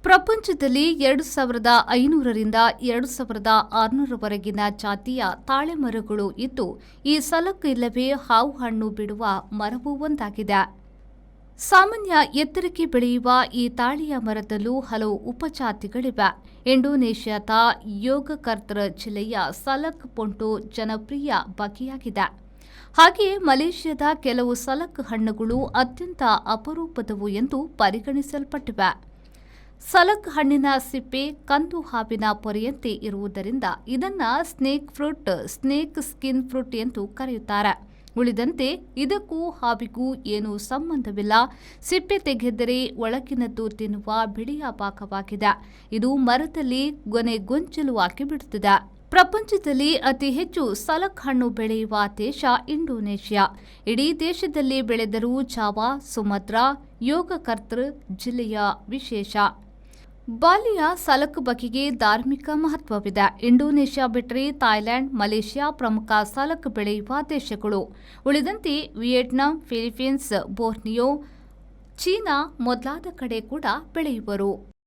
ಪ್ರಪಂಚದಲ್ಲಿ 2500ರಿಂದ 2600ವರೆಗಿನ ಜಾತಿಯ ತಾಳೆ ಮರಗಳು ಇದ್ದು, ಈ ಸಲಕ್ ಇಲ್ಲವೇ ಹಾವು ಹಣ್ಣು ಬಿಡುವ ಮರವೂ ಒಂದಾಗಿದೆ. ಸಾಮಾನ್ಯ ಎತ್ತರಕ್ಕೆ ಬೆಳೆಯುವ ಈ ತಾಳೆಯ ಮರದಲ್ಲೂ ಹಲವು ಉಪಜಾತಿಗಳಿವೆ. ಇಂಡೋನೇಷ್ಯಾದ ಯೋಗಕರ್ತರ್ ಜಿಲ್ಲೆಯ ಸಲಕ್ ಪೊಂಟು ಜನಪ್ರಿಯ ಬಗೆಯಾಗಿದೆ. ಹಾಗೆಯೇ ಮಲೇಷ್ಯಾದ ಕೆಲವು ಸಲಕ್ ಹಣ್ಣುಗಳು ಅತ್ಯಂತ ಅಪರೂಪದವು ಎಂದು ಪರಿಗಣಿಸಲ್ಪಟ್ಟಿವೆ. ಸಲಕ್ ಹಣ್ಣಿನ ಸಿಪ್ಪೆ ಕಂದು ಹಾವಿನ ಪೊರೆಯಂತೆ ಇರುವುದರಿಂದ ಇದನ್ನ snake fruit, snake skin fruit ಎಂದು ಕರೆಯುತ್ತಾರೆ. ಉಳಿದಂತೆ ಇದಕ್ಕೂ ಹಾವಿಗೂ ಏನೂ ಸಂಬಂಧವಿಲ್ಲ. ಸಿಪ್ಪೆ ತೆಗೆದರೆ ಒಳಗಿನದ್ದು ತಿನ್ನುವ ಬಿಳಿಯ ಭಾಗವಾಗಿದೆ. ಇದು ಮರದಲ್ಲಿ ಗೊಂಚಲು ಆಗಿ ಬಿಡುತ್ತದೆ. ಪ್ರಪಂಚದಲ್ಲಿ ಅತಿ ಹೆಚ್ಚು ಸಲಕ್ ಹಣ್ಣು ಬೆಳೆಯುವ ದೇಶ ಇಂಡೋನೇಷ್ಯಾ. ಇಡೀ ದೇಶದಲ್ಲಿ ಬೆಳೆದರೂ ಜಾವಾ, ಸುಮತ್ರಾ, ಯೋಗಕರ್ತರ್ ಜಿಲ್ಲೆಯ ವಿಶೇಷ. ಬಾಲಿಯ ಸಲಕ್ ಬಗೆಗೆ ಧಾರ್ಮಿಕ ಮಹತ್ವವಿದೆ. ಇಂಡೋನೇಷ್ಯಾ ಬಿಟ್ಟರೆ ಥಾಯ್ಲೆಂಡ್, ಮಲೇಷ್ಯಾ ಪ್ರಮುಖ ಸಲಕ್ ಬೆಳೆಯುವ ದೇಶಗಳು. ಉಳಿದಂತೆ ವಿಯೆಟ್ನಾಂ, ಫಿಲಿಪೀನ್ಸ್, ಬೋರ್ನಿಯೋ, ಚೀನಾ ಮೊದಲಾದ ಕಡೆ ಕೂಡ ಬೆಳೆಯುವರು.